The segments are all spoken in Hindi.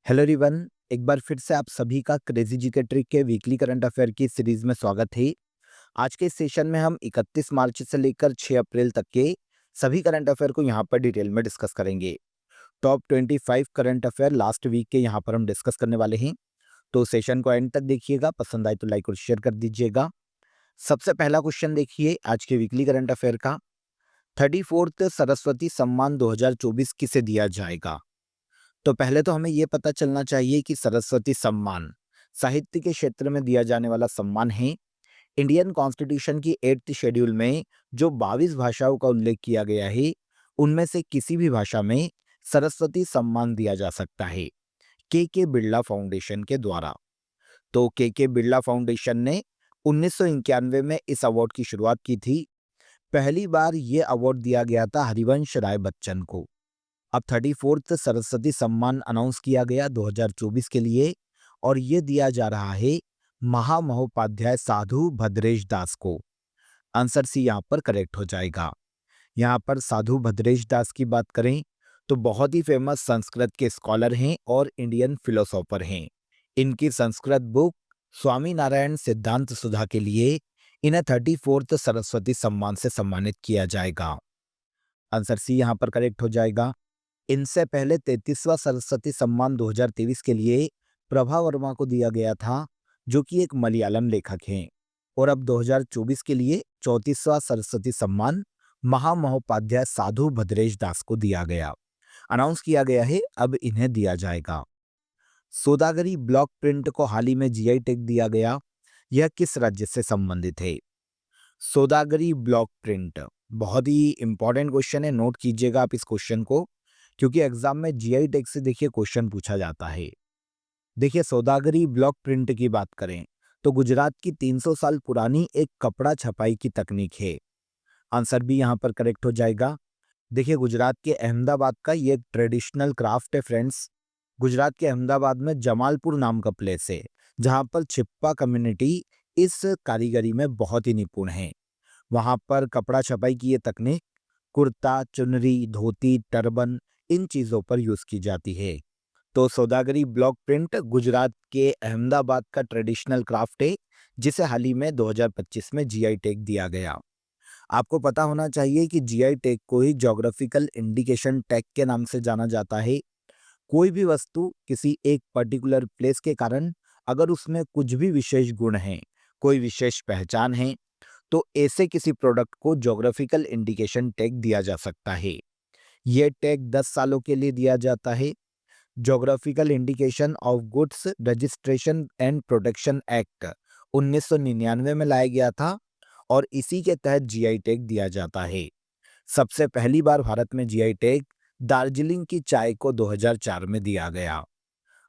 Hello everyone. एक बार फिर से आप सभी का क्रेजी जीके ट्रिक के वीकली करंट अफेयर की सीरीज में स्वागत है। आज के इस सेशन में हम 31 मार्च से लेकर 6 अप्रैल तक के सभी करंट अफेयर को यहाँ पर डिटेल में डिस्कस करेंगे। Top 25 current affair last week के यहाँ पर हम डिस्कस करने वाले हैं। तो सेशन को एंड तक देखिएगा, पसंद आए तो लाइक और शेयर कर दीजिएगा। सबसे पहला क्वेश्चन देखिए आज के वीकली करंट अफेयर का। 34th सरस्वती सम्मान 2024 किसे दिया जाएगा? तो पहले तो हमें यह पता चलना चाहिए कि सरस्वती सम्मान साहित्य के क्षेत्र में दिया जाने वाला सम्मान है। इंडियन कॉन्स्टिट्यूशन की 8th शेड्यूल में जो 22 भाषाओं का उल्लेख किया गया है, उनमें से किसी भी भाषा में सरस्वती सम्मान दिया जा सकता है के बिरला फाउंडेशन के द्वारा। तो के बिरला फाउंडेशन ने 1991 में इस अवार्ड की शुरुआत की थी। पहली बार ये अवार्ड दिया गया था हरिवंश राय बच्चन को। अब 34th सरस्वती सम्मान अनाउंस किया गया 2024 के लिए, और ये दिया जा रहा है महामहोपाध्याय साधु भद्रेश दास को। आंसर सी यहाँ पर करेक्ट हो जाएगा। यहाँ पर साधु भद्रेश दास की बात करें तो बहुत ही फेमस संस्कृत के स्कॉलर हैं और इंडियन फिलोसोफर हैं। इनकी संस्कृत बुक स्वामी नारायण सिद्धांत सुधा के लिए इन्हें 34th सरस्वती सम्मान से सम्मानित किया जाएगा। आंसर सी यहाँ पर करेक्ट हो जाएगा। इनसे पहले 33वां सरस्वती सम्मान 2023 के लिए प्रभा वर्मा को दिया गया था, जो कि एक मलयालम लेखक हैं। और अब 2024 के लिए 34वां सरस्वती सम्मान महामहोपाध्याय साधु भद्रेश दास को दिया गया, अनाउंस किया गया है, अब इन्हें दिया जाएगा। सोदागरी ब्लॉक प्रिंट को हाल ही में जीआई टैग दिया गया, यह किस राज्य से संबंधित है? सोदागरी ब्लॉक प्रिंट बहुत ही इंपॉर्टेंट क्वेश्चन है, नोट कीजिएगा आप इस क्वेश्चन को, क्योंकि एग्जाम में जीआई टैग से देखिए क्वेश्चन पूछा जाता है। देखिए सौदागरी ब्लॉक प्रिंट की बात करें तो गुजरात की 300 साल पुरानी एक कपड़ा छपाई की तकनीक है। आंसर भी यहाँ पर करेक्ट हो जाएगा। देखिए गुजरात के अहमदाबाद का ये एक ट्रेडिशनल क्राफ्ट है फ्रेंड्स। गुजरात के अहमदाबाद में जमालपुर नाम का प्लेस है, जहाँ पर छिप्पा कम्युनिटी इस कारीगरी में बहुत ही निपुण है। वहाँ पर कपड़ा छपाई की ये तकनीक कुर्ता, चुनरी, धोती, टर्बन इन चीज़ों पर यूज़ की जाती है। तो सौदागरी ब्लॉक प्रिंट गुजरात के अहमदाबाद का ट्रेडिशनल क्राफ्ट है, जिसे हाल ही में 2025 में जीआई टैग दिया गया। आपको पता होना चाहिए कि जीआई टैग को ही ज्योग्राफिकल इंडिकेशन टैग के नाम से जाना जाता है। कोई भी वस्तु किसी एक पर्टिकुलर प्लेस के कारण अगर उसमें कुछ भी विशेष गुण हैं, कोई विशेष पहचान है, तो ऐसे किसी प्रोडक्ट को ज्योग्राफिकल इंडिकेशन टैग दिया जा सकता है। ये टैग 10 सालों के लिए दिया जाता है। Geographical indication of goods registration and protection act 1999 में लाया गया था, और इसी के तहत जीआई टैग दिया जाता है। सबसे पहली बार भारत में जीआई टैग दार्जिलिंग की चाय को 2004 में दिया गया।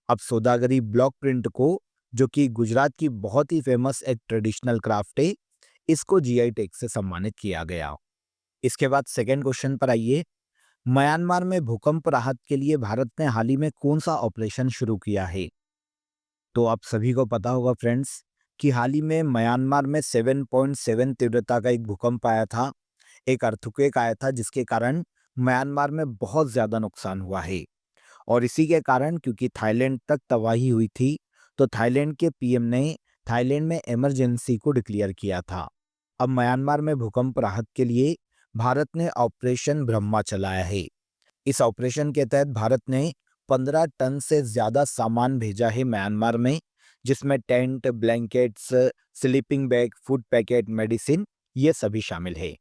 अब सौदागरी ब्लॉक प्रिंट को, जो कि गुजरात की बहुत ही फेमस एक ट्रेडिशनल क्राफ्ट है, इसको जीआई टैग से सम्मानित किया गया। इसके बाद सेकेंड क्वेश्चन पर आइए। म्यांमार में भूकंप राहत के लिए भारत ने हाल ही में कौन सा ऑपरेशन शुरू किया है? तो आप सभी को पता होगा फ्रेंड्स कि हाल ही में म्यांमार में 7.7 तीव्रता का एक भूकंप आया था, एक अर्थक्वेक आया था, जिसके कारण म्यांमार में बहुत ज्यादा नुकसान हुआ है। और इसी के कारण, क्योंकि थाईलैंड तक तबाही हुई थी, तो थाईलैंड के पीएम ने थाईलैंड में इमरजेंसी को डिक्लेयर किया था। अब म्यांमार में भूकंप राहत के लिए भारत ने ऑपरेशन ब्रह्मा चलाया है। इस ऑपरेशन के तहत भारत ने 15 टन से ज्यादा सामान भेजा है म्यांमार में, जिसमें tent, blankets, sleeping bag, food packet, medicine, ये सभी शामिल है।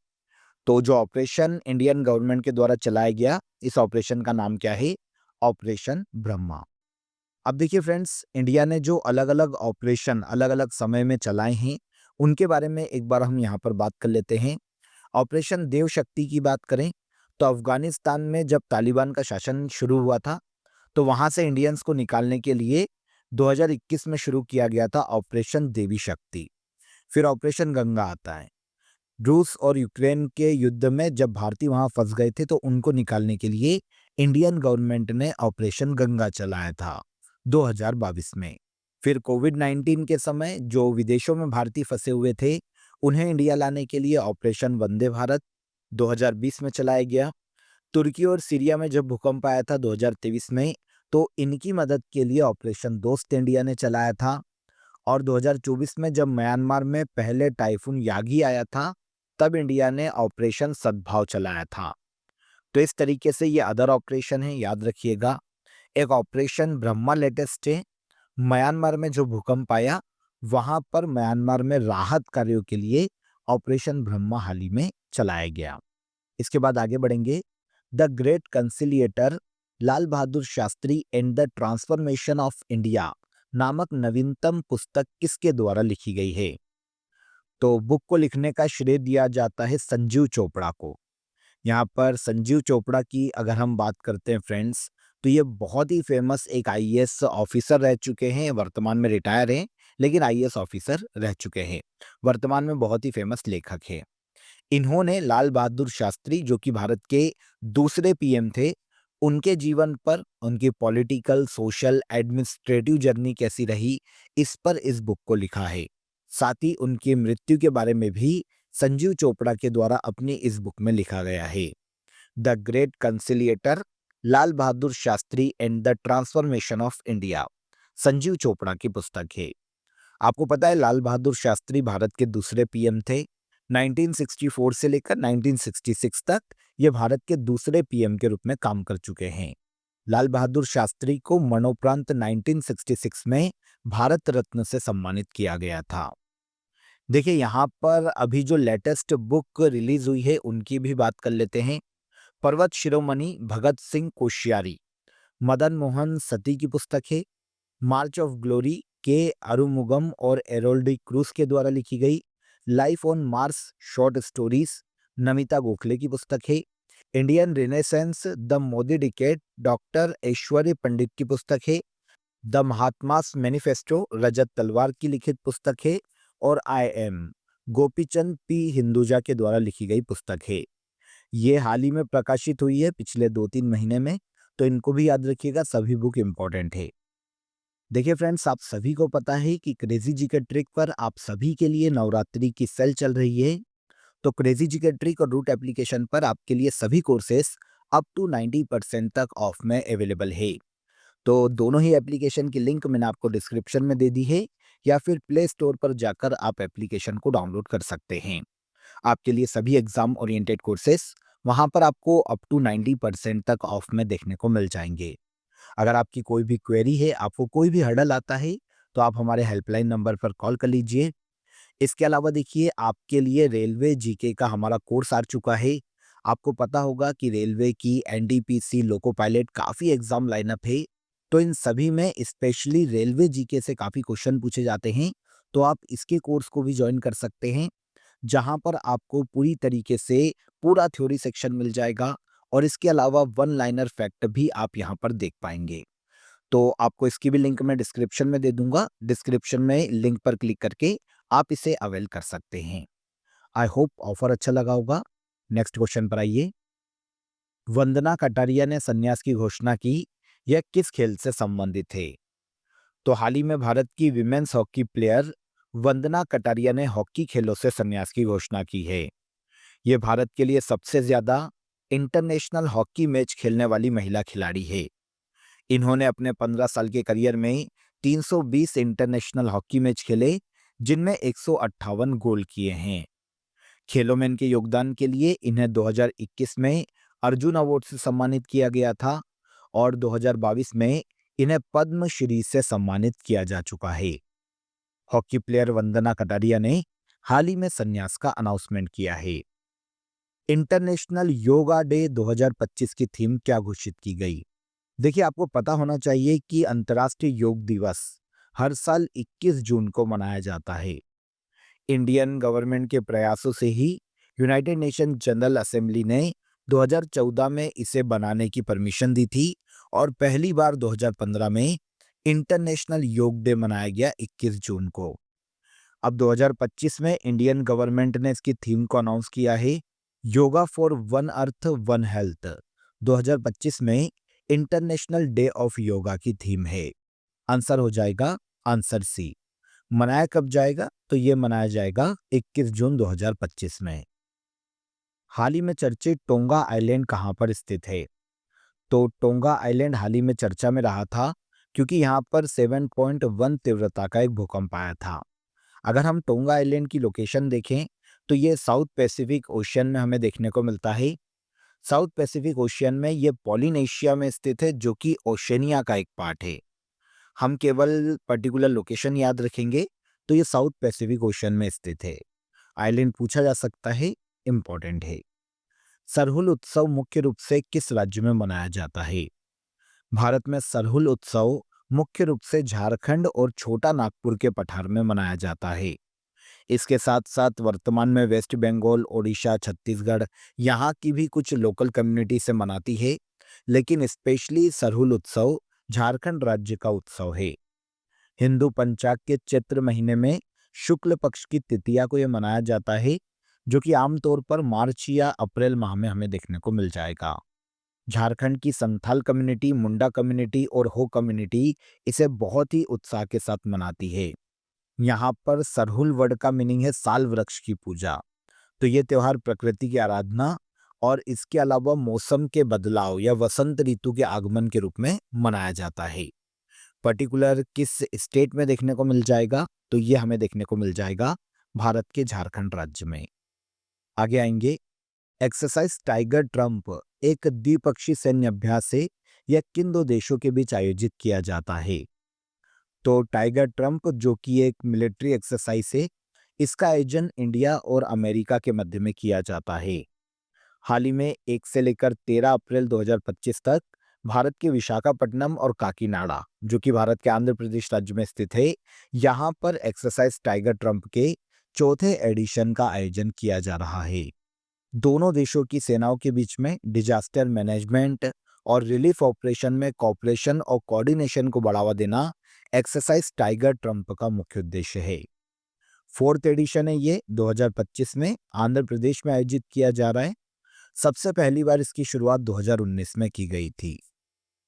तो जो ऑपरेशन इंडियन गवर्नमेंट के द्वारा चलाया गया, इस ऑपरेशन का नाम क्या है? ऑपरेशन ब्रह्मा। अब देखिए फ्रेंड्स, इंडिया ने जो अलग अलग ऑपरेशन अलग अलग समय में चलाए हैं, उनके बारे में एक बार हम यहाँ पर बात कर लेते हैं। ऑपरेशन देव शक्ति की बात करें तो अफगानिस्तान में जब तालिबान का शासन शुरू हुआ था, तो वहां से इंडियंस को निकालने के लिए 2021 में शुरू किया गया था ऑपरेशन देवी शक्ति। फिर ऑपरेशन गंगा आता है। रूस और यूक्रेन के युद्ध में जब भारतीय वहां फंस गए थे, तो उनको निकालने के लिए इंडियन गवर्नमेंट ने ऑपरेशन गंगा चलाया था 2022 में। फिर कोविड-19 के समय जो विदेशों में भारतीय फंसे हुए थे, उन्हें इंडिया लाने के लिए ऑपरेशन वंदे भारत 2020 में चलाया गया। तुर्की और सीरिया में जब भूकंप आया था 2023 में, तो इनकी मदद के लिए ऑपरेशन दोस्त इंडिया ने चलाया था। और 2024 में जब म्यांमार में पहले टाइफून यागी आया था, तब इंडिया ने ऑपरेशन सद्भाव चलाया था। तो इस तरीके से ये अदर ऑपरेशन है, याद रखिएगा। एक ऑपरेशन ब्रह्मा लेटेस्ट है। म्यांमार में जो भूकंप आया, वहां पर म्यांमार में राहत कार्यों के लिए ऑपरेशन ब्रह्मा हाल ही में चलाया गया। इसके बाद आगे बढ़ेंगे। The great conciliator Lal Bahadur Shastri and the transformation of India नामक नवीनतम पुस्तक किसके द्वारा लिखी गई है? तो बुक को लिखने का श्रेय दिया जाता है संजीव चोपड़ा को। यहाँ पर संजीव चोपड़ा की अगर हम बात करते हैं फ्रेंड्स, तो ये बहुत ही फेमस एक आईएएस ऑफिसर रह चुके हैं। वर्तमान में रिटायर हैं, लेकिन आईएएस ऑफिसर रह चुके हैं। वर्तमान में बहुत ही फेमस लेखक है। इन्होंने लाल बहादुर शास्त्री, जो कि भारत के दूसरे पीएम थे, उनके जीवन पर, उनकी पॉलिटिकल, सोशल, एडमिनिस्ट्रेटिव जर्नी कैसी रही, इस पर इस बुक को लिखा है। साथ ही उनकी मृत्यु के बारे में भी संजीव चोपड़ा के द्वारा अपनी इस बुक में लिखा गया है। The great conciliator Lal Bahadur Shastri and the transformation of India Sanjeev Chopra की पुस्तक है। आपको पता है लाल बहादुर शास्त्री भारत के दूसरे पीएम थे। 1964 से लेकर 1966 तक ये भारत के दूसरे पीएम के रूप में काम कर चुके हैं। लाल बहादुर शास्त्री को मरणोपरांत 1966 में भारत रत्न से सम्मानित किया गया था। देखिए, यहाँ पर अभी जो लेटेस्ट बुक रिलीज हुई है उनकी भी बात कर लेते हैं। पर्वत शिरोमणि भगत सिंह कोश्यारी, मदन मोहन सती की पुस्तक है। मार्च ऑफ ग्लोरी के अरुमुगम और एरोल्डी क्रूज के द्वारा लिखी गई। Life on Mars short stories Namita Gokhale की पुस्तक है। Indian renaissance the Modi decade doctor Aishwarya Pandit की पुस्तक है। द महात्मास मैनिफेस्टो रजत तलवार की लिखित पुस्तक है। और I am Gopichand P Hinduja के द्वारा लिखी गई पुस्तक है। ये हाल ही में प्रकाशित हुई है, पिछले 2-3 महीने में। तो इनको भी याद रखिएगा, सभी बुक इंपॉर्टेंट है। देखिए फ्रेंड्स, आप सभी को पता है कि क्रेजी जी के ट्रिक पर आप सभी के लिए नवरात्रि की सेल चल रही है। तो क्रेजी जी के ट्रिक और रूट एप्लीकेशन पर आपके लिए सभी कोर्सेस अप टू 90% तक ऑफ में अवेलेबल है। तो दोनों ही एप्लीकेशन की लिंक मैंने आपको डिस्क्रिप्शन में दे दी है, या फिर प्ले स्टोर पर जाकर आप एप्लीकेशन को डाउनलोड कर सकते हैं। आपके लिए सभी एग्जाम ओरिएंटेड कोर्सेस वहां पर आपको अप टू 90% तक ऑफ में देखने को मिल जाएंगे। अगर आपकी कोई भी क्वेरी है, आपको कोई भी हर्डल आता है, तो आप हमारे हेल्पलाइन नंबर पर कॉल कर लीजिए। इसके अलावा देखिए, आपके लिए रेलवे जीके का हमारा कोर्स आ चुका है। आपको पता होगा कि रेलवे की एनडीपीसी, लोको पायलट काफ़ी एग्जाम लाइनअप है। तो इन सभी में स्पेशली रेलवे जीके से काफ़ी क्वेश्चन पूछे जाते हैं। तो आप इसके कोर्स को भी ज्वाइन कर सकते हैं, जहां पर आपको पूरी तरीके से पूरा थ्योरी सेक्शन मिल जाएगा। और इसके अलावा वन लाइनर फैक्ट भी आप यहाँ पर देख पाएंगे। तो आपको इसकी भी लिंक मैं डिस्क्रिप्शन में दे दूंगा। डिस्क्रिप्शन में लिंक पर क्लिक करके आप इसे अवेल कर सकते हैं। आई होप ऑफर अच्छा लगा होगा। नेक्स्ट क्वेश्चन पर आइए। वंदना कटारिया ने संन्यास की घोषणा की, यह किस खेल से संबंधित है? तो हाल ही में भारत की women's hockey player Vandana Kataria ने हॉकी खेलों से संन्यास की घोषणा की है। ये भारत के लिए सबसे ज्यादा इंटरनेशनल हॉकी मैच खेलने वाली महिला खिलाड़ी है। इन्होंने अपने 15 साल के करियर में 320 इंटरनेशनल हॉकी मैच खेले, जिनमें 158 गोल किए हैं। खेलों में इनके योगदान के लिए इन्हें 2021 में अर्जुन अवार्ड से सम्मानित किया गया था। और 2022 में इन्हें पद्मश्री से सम्मानित किया जा चुका है। हॉकी प्लेयर वंदना कटारिया ने हाल ही में संन्यास का अनाउंसमेंट किया है। इंटरनेशनल योगा डे 2025 की थीम क्या घोषित की गई? देखिए, आपको पता होना चाहिए कि अंतर्राष्ट्रीय योग दिवस हर साल 21 जून को मनाया जाता है। इंडियन गवर्नमेंट के प्रयासों से ही यूनाइटेड नेशन जनरल असेंबली ने 2014 में इसे बनाने की परमिशन दी थी। और पहली बार 2015 में इंटरनेशनल योग डे मनाया गया 21 जून को। अब 2025 में इंडियन गवर्नमेंट ने इसकी थीम को अनाउंस किया है, yoga for one earth one health. 2025 में इंटरनेशनल डे ऑफ योगा की थीम है। आंसर हो जाएगा आंसर सी। मनाया कब जाएगा? तो ये मनाया जाएगा 21 जून 2025 में। हाल ही में चर्चित टोंगा आइलैंड कहां पर स्थित है? तो टोंगा आइलैंड हाल ही में चर्चा में रहा था क्योंकि यहाँ पर 7.1 तीव्रता का एक भूकंप आया था। अगर हम टोंगा आइलैंड की लोकेशन देखें तो ये साउथ पैसिफिक ओशियन में हमें देखने को मिलता है। साउथ पैसिफिक ओशियन में ये पॉलिनेशिया में स्थित है, जो कि ओशनिया का एक पार्ट है। हम केवल पर्टिकुलर लोकेशन याद रखेंगे तो ये साउथ पैसिफिक ओशियन में स्थित है। आइलैंड पूछा जा सकता है, इंपॉर्टेंट है। सरहुल उत्सव मुख्य रूप से किस राज्य में मनाया जाता है? भारत में सरहुल उत्सव मुख्य रूप से झारखंड और छोटा नागपुर के पठार में मनाया जाता है। इसके साथ साथ वर्तमान में वेस्ट बंगाल, ओडिशा, छत्तीसगढ़ यहाँ की भी कुछ लोकल कम्युनिटी से मनाती है, लेकिन स्पेशली सरहुल उत्सव झारखंड राज्य का उत्सव है। हिंदू पंचांग के चैत्र महीने में शुक्ल पक्ष की तृतीया को यह मनाया जाता है, जो कि आमतौर पर मार्च या अप्रैल माह में हमें देखने को मिल जाएगा। झारखंड की संथाल कम्युनिटी, मुंडा कम्युनिटी और हो कम्युनिटी इसे बहुत ही उत्साह के साथ मनाती है। यहाँ पर सरहुल वर्ड का मीनिंग है साल वृक्ष की पूजा। तो ये त्योहार प्रकृति की आराधना और इसके अलावा मौसम के बदलाव या वसंत ऋतु के आगमन के रूप में मनाया जाता है। पर्टिकुलर किस स्टेट में देखने को मिल जाएगा? तो ये हमें देखने को मिल जाएगा भारत के झारखंड राज्य में। आगे आएंगे, एक्सरसाइज टाइगर ट्रम्प एक द्विपक्षीय सैन्य अभ्यास है। यह किन दो देशों के बीच आयोजित किया जाता है? तो टाइगर ट्रम्प जो कि एक मिलिट्री एक्सरसाइज है, इसका आयोजन इंडिया और अमेरिका के मध्य में किया जाता है। हाल ही में 1 से लेकर 13 अप्रैल 2025 तक भारत के विशाखापट्टनम और काकीनाडा, जो कि भारत के आंध्र प्रदेश राज्य में स्थित है, यहाँ पर एक्सरसाइज टाइगर ट्रम्प के चौथे एडिशन का आयोजन किया जा रहा है। दोनों देशों की सेनाओं के बीच में डिजास्टर मैनेजमेंट और रिलीफ ऑपरेशन में कॉपरेशन और कोऑर्डिनेशन को बढ़ावा देना एक्सरसाइज टाइगर ट्रम्प का मुख्य उद्देश्य है। फोर्थ एडिशन है ये, 2025 में आंध्र प्रदेश में आयोजित किया जा रहा है। सबसे पहली बार इसकी शुरुआत 2019 में की गई थी।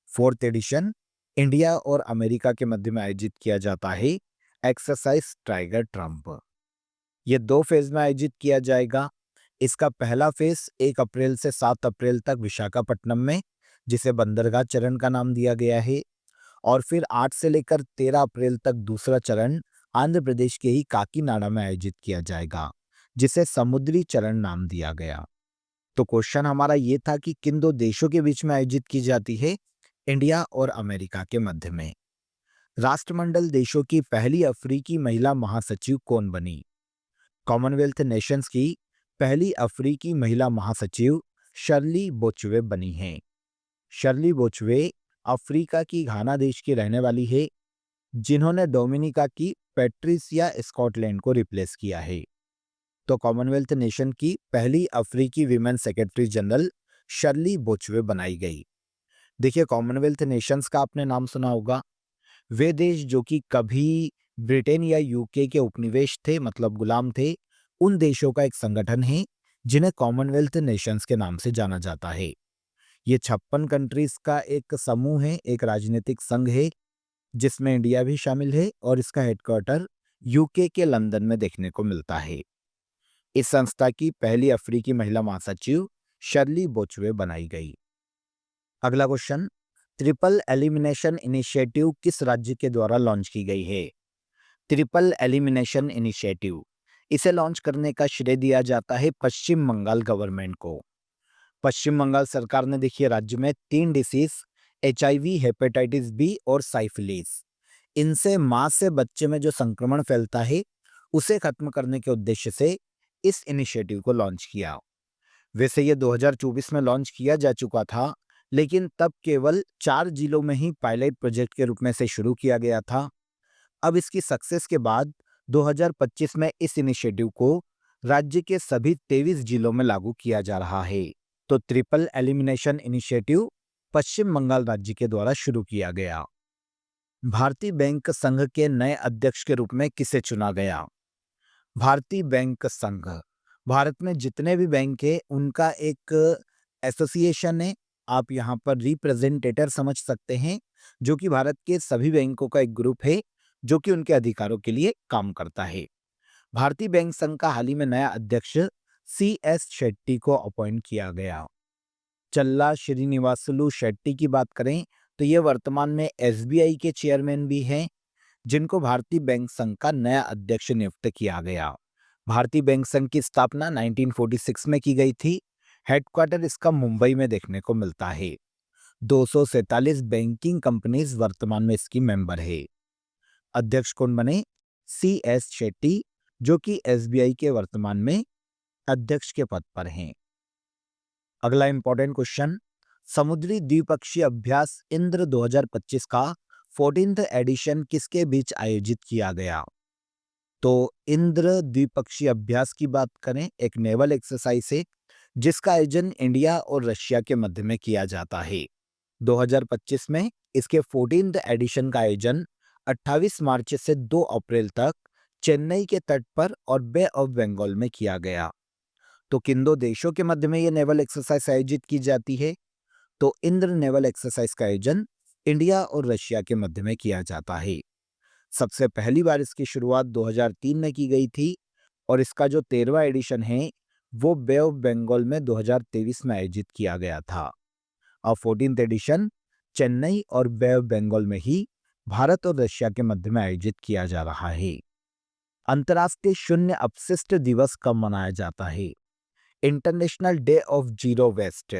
फोर्थ एडिशन इंडिया और अमेरिका के मध्य में आयोजित किया जाता है एक्सरसाइज टाइगर ट्रम्प। ये 2 फेज में आयोजित किया जाएगा। इसका पहला फेज 1 अप्रैल से 7 अप्रैल तक विशाखापट्टनम में, जिसे बंदरगाह चरण का नाम दिया गया है, और फिर 8 से लेकर 13 अप्रैल तक दूसरा चरण आंध्र प्रदेश के ही काकीनाडा में आयोजित किया जाएगा, जिसे समुद्री चरण नाम दिया गया। तो क्वेश्चन हमारा ये था कि किन दो देशों के बीच में आयोजित की जाती है? इंडिया और अमेरिका के मध्य में। राष्ट्रमंडल देशों की पहली अफ्रीकी महिला महासचिव कौन बनी? कॉमनवेल्थ नेशंस की पहली अफ्रीकी महिला महासचिव शर्ली बोचवे बनी हैं। शर्ली बोचवे अफ्रीका की घाना देश की रहने वाली है, जिन्होंने डोमिनिका की पैट्रिसिया स्कॉटलैंड को रिप्लेस किया है। तो कॉमनवेल्थ नेशन की पहली अफ्रीकी विमेन सेक्रेटरी जनरल शर्ली बोचवे बनाई गई। देखिए, कॉमनवेल्थ नेशंस का आपने नाम सुना होगा। वे देश जो कि कभी ब्रिटेन या यूके के उपनिवेश थे, मतलब गुलाम थे, उन देशों का एक संगठन है जिन्हें कॉमनवेल्थ नेशंस के नाम से जाना जाता है। ये 56 कंट्रीज का एक समूह है, एक राजनीतिक संघ है, जिसमें इंडिया भी शामिल है और इसका हेडक्वार्टर यूके के लंदन में देखने को मिलता है। इस संस्था की पहली अफ्रीकी महिला महासचिव शर्ली बोचवे बनाई गई। अगला क्वेश्चन, ट्रिपल एलिमिनेशन इनिशिएटिव किस राज्य के द्वारा लॉन्च की गई है? ट्रिपल एलिमिनेशन इनिशिएटिव, इसे लॉन्च करने का श्रेय दिया जाता है पश्चिम बंगाल गवर्नमेंट को। पश्चिम बंगाल सरकार ने देखिए राज्य में 3 डिसीज, HIV, हेपेटाइटिस बी और साइफिलिस, इनसे मां से बच्चे में जो संक्रमण फैलता है उसे खत्म करने के उद्देश्य से इस इनिशिएटिव को लॉन्च किया। वैसे ये 2024 में लॉन्च किया जा चुका था, लेकिन तब केवल 4 जिलों में ही पायलट प्रोजेक्ट के रूप में से शुरू किया गया था। अब इसकी सक्सेस के बाद 2025 में इस इनिशिएटिव को राज्य के सभी 23 जिलों में लागू किया जा रहा है। तो ट्रिपल एलिमिनेशन इनिशिएटिव पश्चिम बंगाल राज्य के द्वारा शुरू किया गया। भारतीय बैंक संघ के नए अध्यक्ष के रूप में किसे चुना गया? भारतीय बैंक संघ भारत में जितने भी बैंक है उनका एक एसोसिएशन है। आप यहाँ पर रिप्रेजेंटेटर समझ सकते हैं, जो कि भारत के सभी बैंकों का एक ग्रुप है जो कि उनके अधिकारों के लिए काम करता है। भारतीय बैंक संघ का हाल ही में नया अध्यक्ष CS शेट्टी को अपॉइंट किया गया। चल्ला श्रीनिवासलू शेट्टी की बात करें तो ये वर्तमान में एसबीआई के चेयरमैन भी हैं, जिनको भारतीय बैंक संघ का नया अध्यक्ष नियुक्त किया गया। भारतीय बैंक संघ की स्थापना 1946 में की गई थी। हेडक्वार्टर इसका मुंबई में देखने को मिलता है। 247 बैंकिंग कंपनीज वर्तमान में इसकी मेंबर है। अध्यक्ष कौन बने? सी एस शेट्टी, जो कि एसबीआई के वर्तमान में अध्यक्ष के पद पर हैं। अगला इंपॉर्टेंट क्वेश्चन, समुद्री द्विपक्षीय अभ्यास इंद्र 2025 का 14th एडिशन किसके बीच आयोजित किया गया? तो इंद्र द्विपक्षीय अभ्यास की बात करें, एक नेवल एक्सरसाइज है जिसका आयोजन इंडिया और रशिया के मध्य में किया जाता है। 2025 में इसके 14th एडिशन का आयोजन 28 मार्च से 2 अप्रैल तक चेन्नई के तट पर और बे ऑफ बंगाल में किया गया। तो किन दो देशों के मध्य में यह नेवल एक्सरसाइज आयोजित की जाती है? तो इंद्र नेवल एक्सरसाइज का आयोजन इंडिया और रशिया के मध्य में किया जाता है। सबसे पहली बार इसकी शुरुआत 2003 में की गई थी और इसका जो 13वां एडिशन है वो बे ऑफ बंगाल में 2023 में आयोजित किया गया था। और 14th एडिशन चेन्नई और बे ऑफ बंगाल में ही भारत और रशिया के मध्य में आयोजित किया जा रहा है। अंतर्राष्ट्रीय शून्य अपशिष्ट दिवस कब मनाया जाता है? International day of zero waste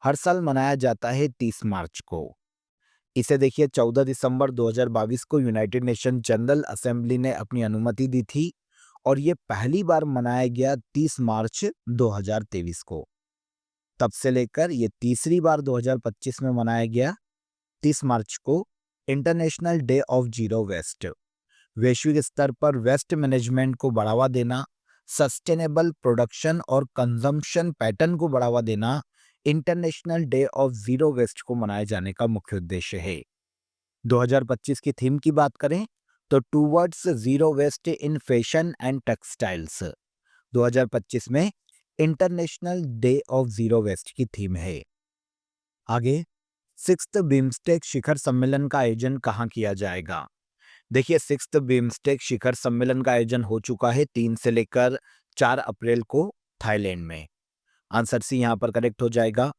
हर साल मनाया जाता है 30 मार्च को। इसे देखिए 14 दिसंबर 2022 को यूनाइटेड नेशन जनरल असेंबली ने अपनी अनुमति दी थी और ये पहली बार मनाया गया 30 मार्च 2023 को। तब से लेकर ये तीसरी बार 2025 में मनाया गया 30 मार्च को international day of zero waste. वैश्विक स्तर पर वेस्ट मैनेजमेंट को बढ़ावा देना, सस्टेनेबल प्रोडक्शन और कंजम्पशन पैटर्न को बढ़ावा देना international day of zero waste को मनाए जाने का मुख्य उद्देश्य है। 2025 की थीम की बात करें तो towards zero waste in fashion and textiles 2025 में international day of zero waste की थीम है। आगे 6th बिम्स्टेक शिखर सम्मेलन का आयोजन कहाँ किया जाएगा? देखिए 6th बिम्स्टेक शिखर सम्मेलन का आयोजन हो चुका है 3 से लेकर 4 अप्रैल को थाईलैंड में। आंसर सी यहां पर करेक्ट हो जाएगा।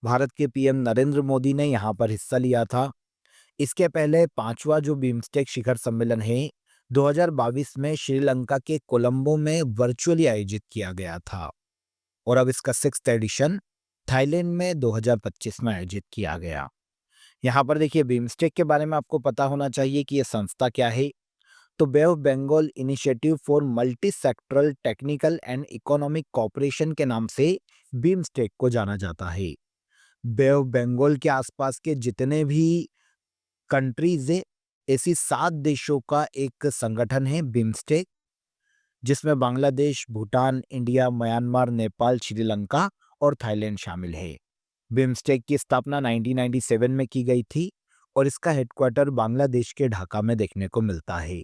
भारत के पीएम नरेंद्र मोदी ने यहां पर हिस्सा लिया था। इसके पहले 5वां जो बिम्स्टेक शिखर सम्मेलन है 2022 में श्रीलंका के कोलंबो में वर्चुअली आयोजित किया गया था और अब इसका 6th एडिशन थाईलैंड में 2025 में आयोजित किया गया। यहाँ पर देखिए बिम्स्टेक के बारे में आपको पता होना चाहिए कि यह संस्था क्या है। तो bay of Bengal initiative for multi sectoral technical and economic cooperation के नाम से बिम्स्टेक को जाना जाता है। बे ऑफ बंगाल के आसपास के जितने भी कंट्रीज है ऐसी 7 देशों का एक संगठन है बिम्स्टेक, जिसमें बांग्लादेश, भूटान, इंडिया, म्यांमार, नेपाल, श्रीलंका और थाईलैंड शामिल है। बिम्स्टेक की स्थापना 1997 में की गई थी और इसका हेडक्वार्टर बांग्लादेश के ढाका में देखने को मिलता है।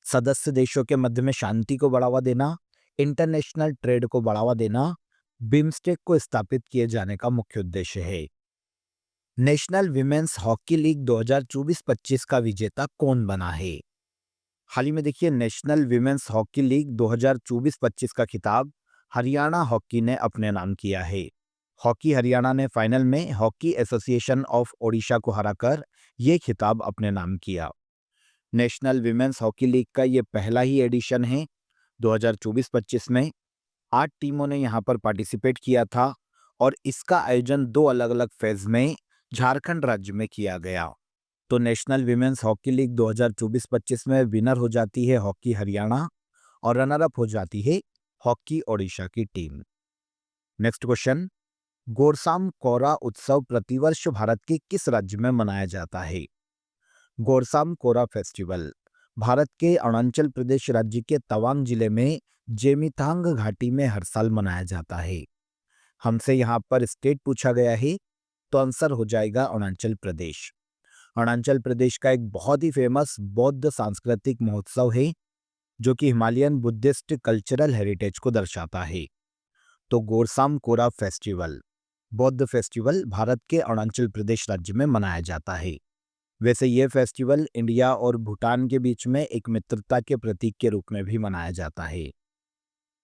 सदस्य देशों के मध्य में शांति को बढ़ावा देना, इंटरनेशनल ट्रेड को बढ़ावा देना बिम्स्टेक को स्थापित किए जाने का मुख्य उद्देश्य है। नेशनल विमेंस हॉकी लीग 2024-25 का विजेता कौन बना है? हाल ही में देखिए नेशनल विमेंस हॉकी लीग 2024-25 का खिताब हरियाणा हॉकी ने अपने नाम किया है। हॉकी हरियाणा ने फाइनल में हॉकी एसोसिएशन ऑफ ओडिशा को हराकर ये खिताब अपने नाम किया। नेशनल विमेंस हॉकी लीग का ये पहला ही एडिशन है। 2024-25 में 8 टीमों ने यहाँ पर पार्टिसिपेट किया था और इसका आयोजन 2 अलग अलग फेज में झारखंड राज्य में किया गया। तो नेशनल विमेंस हॉकी लीग 2024-25 में विनर हो जाती है हॉकी हरियाणा और रनर अप हो जाती है हॉकी ओडिशा की टीम। नेक्स्ट क्वेश्चन, गोरसाम कोरा उत्सव प्रतिवर्ष भारत के किस राज्य में मनाया जाता है? गोरसाम कोरा फेस्टिवल भारत के अरुणाचल प्रदेश राज्य के तवांग जिले में जेमिथांग घाटी में हर साल मनाया जाता है। हमसे यहाँ पर स्टेट पूछा गया है तो आंसर हो जाएगा अरुणाचल प्रदेश। अरुणाचल प्रदेश का एक बहुत ही फेमस बौद्ध सांस्कृतिक महोत्सव है जो कि हिमालयन बुद्धिस्ट कल्चरल हेरिटेज को दर्शाता है। तो गोरसाम कोरा फेस्टिवल बौद्ध फेस्टिवल भारत के अरुणाचल प्रदेश राज्य में मनाया जाता है। वैसे ये फेस्टिवल इंडिया और भूटान के बीच में एक मित्रता के प्रतीक के रूप में भी मनाया जाता है।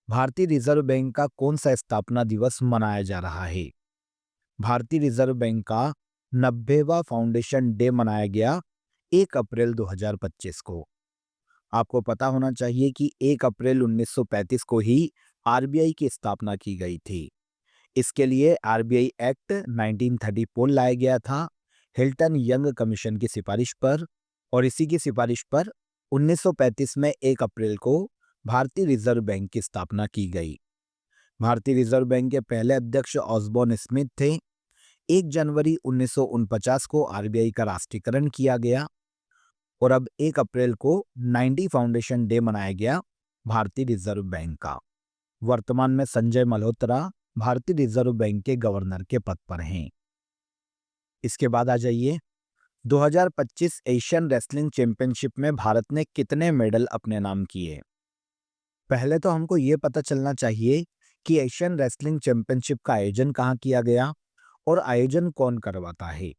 भारतीय रिजर्व बैंक का कौन सा स्थापना दिवस मनाया जा रहा है? भारतीय रिजर्व बैंक का 90वां फाउंडेशन डे मनाया गया 1 अप्रैल 2025 को। आपको पता होना चाहिए कि 1 अप्रैल 1935 को ही आरबीआई की स्थापना की गई थी। इसके लिए आरबीआई एक्ट 1934 लाया गया था हिल्टन यंग कमीशन की सिफारिश पर, और इसी की सिफारिश पर 1935 में 1 अप्रैल को भारतीय रिजर्व बैंक की स्थापना की गई। भारतीय रिजर्व बैंक के पहले अध्यक्ष ऑसबॉर्न स्मिथ थे। 1 जनवरी 1949 को आरबीआई का राष्ट्रीयकरण किया गया और अब 1 अप्रैल को 90 फाउंडेशन डे मनाया गया भारतीय रिजर्व बैंक का। वर्तमान में संजय मल्होत्रा भारतीय रिजर्व बैंक के गवर्नर के पद पर हैं। इसके बाद आ जाइए, 2025 एशियन रेसलिंग चैंपियनशिप में भारत ने कितने मेडल अपने नाम किए। पहले तो हमको ये पता चलना चाहिए कि एशियन रेसलिंग चैंपियनशिप का आयोजन कहाँ किया गया और आयोजन कौन करवाता है।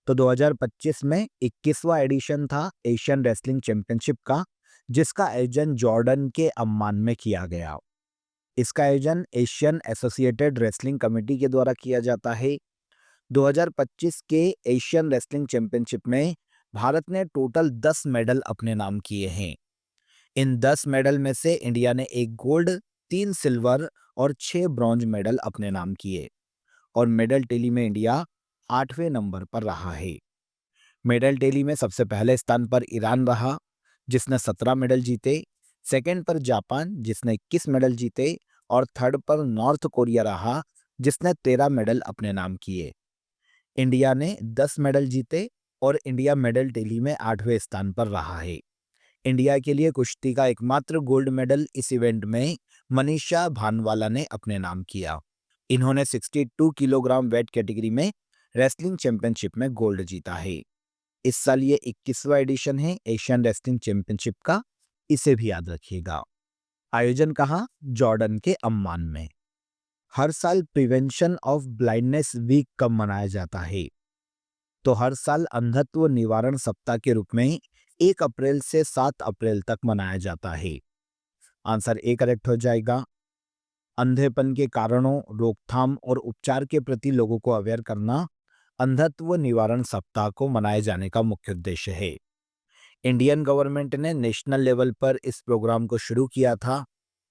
तो 2025 में 21वां एडिशन था एशियन रेसलिंग चैंपियनशिप का, जिसका आयोजन जॉर्डन के अम्मान में किया गया। इसका आयोजन एशियन एसोसिएटेड रेसलिंग कमेटी के द्वारा किया जाता है। 2025 के एशियन रेसलिंग चैंपियनशिप में भारत ने टोटल 10 मेडल अपने नाम किए हैं। इन 10 मेडल में से इंडिया ने 1 गोल्ड, 3 सिल्वर और 6 ब्रॉन्ज मेडल अपने नाम किए, और मेडल टैली में इंडिया 8वें नंबर पर रहा है। मेडल टैली में सबसे पहले स्थान पर ईरान रहा, जिसने 17 मेडल जीते। सेकंड पर जापान, जिसने 21 मेडल जीते, और थर्ड पर नॉर्थ कोरिया रहा, जिसने 13 मेडल अपने नाम किए। इंडिया ने 10 मेडल जीते और इंडिया मेडल टैली में 8वें स्थान पर रहा है। इंडिया के लिए कुश्ती का एकमात्र गोल्ड मेडल इस इवेंट में मनीषा भानवाला ने अपने नाम किया। इन्होंने 62 किलोग्राम वेट कैटेगरी में रेसलिंग चैंपियनशिप में गोल्ड जीता है। इस साल ये 21वां एडिशन है एशियन रेसलिंग चैंपियनशिप का, इसे भी याद रखिएगा। आयोजन कहाँ? जॉर्डन के अम्मान में। हर साल प्रिवेंशन ऑफ ब्लाइंडनेस वीक कब मनाया जाता है? तो हर साल अंधत्व निवारण सप्ताह के रूप में 1 अप्रैल से 7 अप्रैल तक मनाया जाता है। आंसर ए करेक्ट हो जाएगा। अंधेपन के कारणों, रोकथाम और उपचार के प्रति लोगों को अवेयर करना अंधत्व निवारण सप्ताह को मनाए जाने का मुख्य उद्देश्य है। इंडियन गवर्नमेंट ने नेशनल लेवल पर इस प्रोग्राम को शुरू किया था,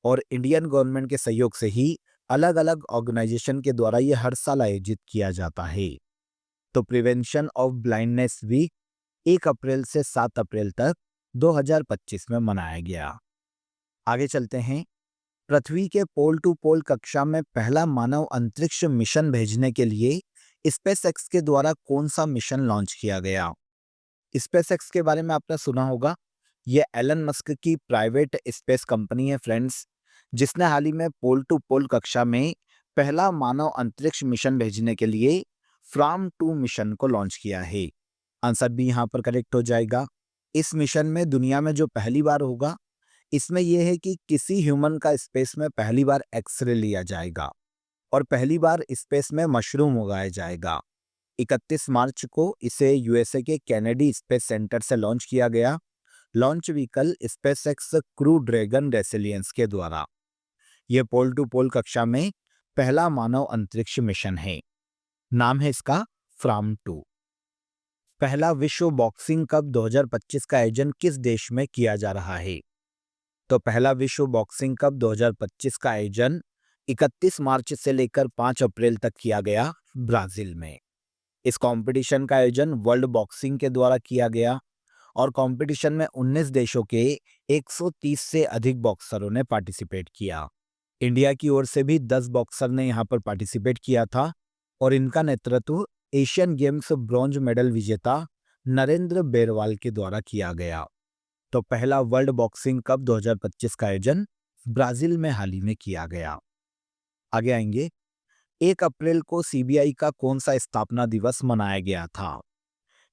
और इंडियन गवर्नमेंट के सहयोग से ही अलग अलग ऑर्गेनाइजेशन के द्वारा यह हर साल आयोजित किया जाता है। तो प्रिवेंशन ऑफ ब्लाइंडनेस वीक 1 अप्रैल से 7 अप्रैल तक 2025 में मनाया गया। आगे चलते हैं। पृथ्वी के पोल टू पोल कक्षा में पहला मानव अंतरिक्ष मिशन भेजने के लिए स्पेसएक्स के द्वारा कौन सा मिशन लॉन्च किया गया? स्पेसएक्स के बारे में आपने सुना होगा। यह एलन मस्क की प्राइवेट स्पेस कंपनी है फ्रेंड्स, जिसने हाल ही में पोल टू पोल कक्षा में पहला मानव अंतरिक्ष मिशन भेजने के लिए फ्राम 2 मिशन को लॉन्च किया है। आंसर भी यहाँ पर करेक्ट हो जाएगा। इस मिशन में दुनिया में जो पहली बार होगा, इसमें यह है कि किसी ह्यूमन का स्पेस में पहली बार एक्सरे लिया जाएगा और पहली बार स्पेस में मशरूम उगाया जाएगा। 31 मार्च को इसे यूएसए के कैनेडी स्पेस सेंटर से लॉन्च किया गया, launch vehicle SpaceX crew dragon resilience के द्वारा। यह पोल टू पोल कक्षा में पहला मानव अंतरिक्ष मिशन है। नाम है इसका फ्राम 2। पहला विश्व बॉक्सिंग कप 2025 का आयोजन किस देश में किया जा रहा है? तो पहला विश्व बॉक्सिंग कप 2025 का आयोजन 31 मार्च से लेकर 5 अप्रैल तक किया गया ब्राजील में। इस कंपटीशन का आयोजन वर्ल्ड बॉक्सिंग के द्वारा किया गया, और कंपटीशन में 19 देशों के 130 से अधिक बॉक्सरों ने पार्टिसिपेट किया। इंडिया की ओर से भी 10 बॉक्सर ने यहां पर पार्टिसिपेट किया था, और इनका नेतृत्व एशियन गेम्स ब्रॉन्ज मेडल विजेता नरेंद्र बेरवाल के द्वारा किया गया। तो पहला वर्ल्ड बॉक्सिंग कप 2025 का आयोजन ब्राजील में हाल ही में किया गया। आगे आएंगे। 1 अप्रैल को सीबीआई का कौन सा स्थापना दिवस मनाया गया था?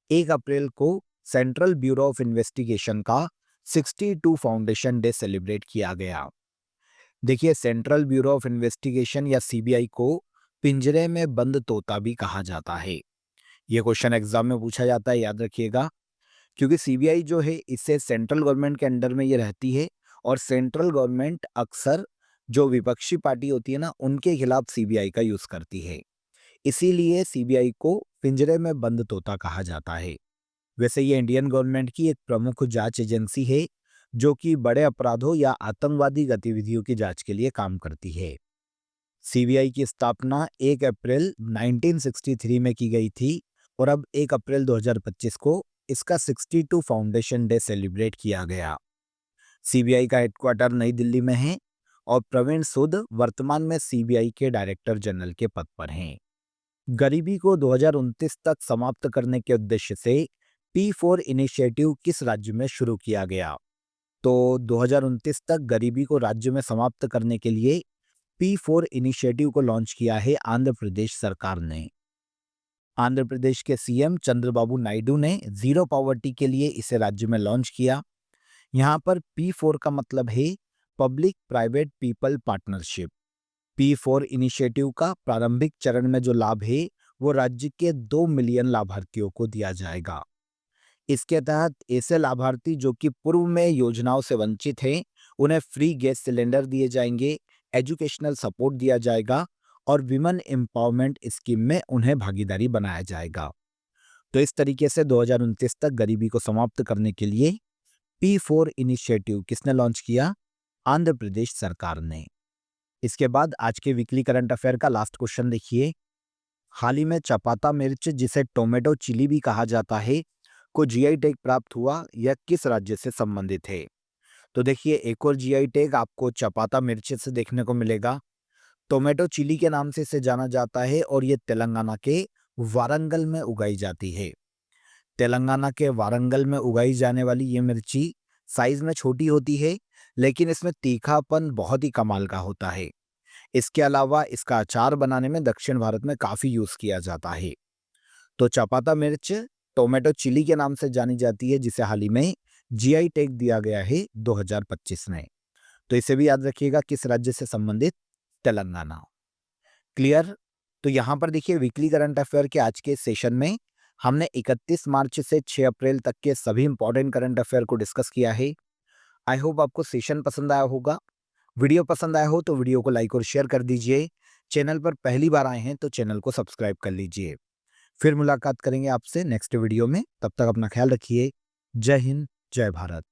1 अप्रैल को सेंट्रल ब्यूरो ऑफ इन्वेस्टिगेशन का 62 फाउंडेशन डे सेलिब्रेट किया गया। देखिए, सेंट्रल ब्यूरो ऑफ इन्वेस्टिगेशन या सीबीआई को पिंजरे में बंद तोता भी कहा जाता है। यह क्वेश्चन एग्जाम में पूछा जाता है, याद रखिएगा, क्योंकि सीबीआई जो है इसे सेंट्रल गवर्नमेंट के अंडर में ये रहती है, और सेंट्रल गवर्नमेंट अक्सर जो विपक्षी पार्टी होती है ना, उनके खिलाफ सीबीआई का यूज करती है। इसीलिए सीबीआई को पिंजरे में बंद तोता कहा जाता है। वैसे ये इंडियन गवर्नमेंट की एक प्रमुख जांच एजेंसी है जो कि बड़े अपराधों या आतंकवादी गतिविधियों की जांच के लिए काम करती है। सीबीआई की स्थापना 1 अप्रैल 1963 में की गई थी और अब 1 अप्रैल 2025 को इसका 62 फाउंडेशन डे सेलिब्रेट किया गया। सीबीआई का हेडक्वार्टर नई दिल्ली में है और प्रवीण सूद वर्तमान में सीबीआई के डायरेक्टर जनरल के पद पर हैं। गरीबी को 2029 तक समाप्त करने के उद्देश्य से P4 इनिशिएटिव किस राज्य में शुरू किया गया? तो 2029 तक गरीबी को राज्य में समाप्त करने के लिए P4 इनिशिएटिव को लॉन्च किया है आंध्र प्रदेश सरकार ने। आंध्र प्रदेश के सीएम चंद्रबाबू नायडू ने जीरो पॉवर्टी के लिए इसे राज्य में लॉन्च किया। यहाँ पर P4 का मतलब है public private people partnership. P4 initiative का प्रारंभिक चरण में जो लाभ है वो राज्य के 2 मिलियन लाभार्थियों को दिया जाएगा। इसके तहत ऐसे लाभार्थी जो कि पूर्व में योजनाओं से वंचित हैं, उन्हें फ्री गैस सिलेंडर दिए जाएंगे, एजुकेशनल सपोर्ट दिया जाएगा और विमेन एम्पावरमेंट स्कीम में उन्हें भागीदारी बनाया जाएगा। तो इस तरीके से 2029 तक गरीबी को समाप्त करने के लिए P4 इनिशिएटिव किसने लॉन्च किया? आंध्र प्रदेश सरकार ने। इसके बाद आज के वीकली करंट अफेयर का लास्ट क्वेश्चन देखिए। हाल ही में चपाता मिर्च, जिसे टोमेटो चिली भी कहा जाता है, को जीआई टैग प्राप्त हुआ। यह किस राज्य से संबंधित है? तो देखिए, एक और जीआई टैग आपको चपाता मिर्च से देखने को मिलेगा। टोमेटो चिली के नाम से इसे जाना जाता है और ये तेलंगाना के वारंगल में उगाई जाती है। तेलंगाना के वारंगल में उगाई जाने वाली ये मिर्ची साइज में छोटी होती है, लेकिन इसमें तीखापन बहुत ही कमाल का होता है। इसके अलावा इसका अचार बनाने में दक्षिण भारत में काफी यूज किया जाता है। तो चपाता मिर्च टोमेटो चिली के नाम से जानी जाती है, जिसे हाल ही में जीआई टैग दिया गया है 2025 में। तो इसे भी याद रखिएगा, किस राज्य से संबंधित? तेलंगाना। क्लियर? तो यहाँ पर देखिए, वीकली करंट अफेयर के आज के सेशन में हमने 31 मार्च से 6 अप्रैल तक के सभी इंपॉर्टेंट करंट अफेयर को डिस्कस किया है। आई होप आपको सेशन पसंद आया होगा। वीडियो पसंद आया हो तो वीडियो को लाइक और शेयर कर दीजिए। चैनल पर पहली बार आए हैं तो चैनल को सब्सक्राइब कर लीजिए। फिर मुलाकात करेंगे आपसे नेक्स्ट वीडियो में। तब तक अपना ख्याल रखिए। जय हिंद, जय भारत।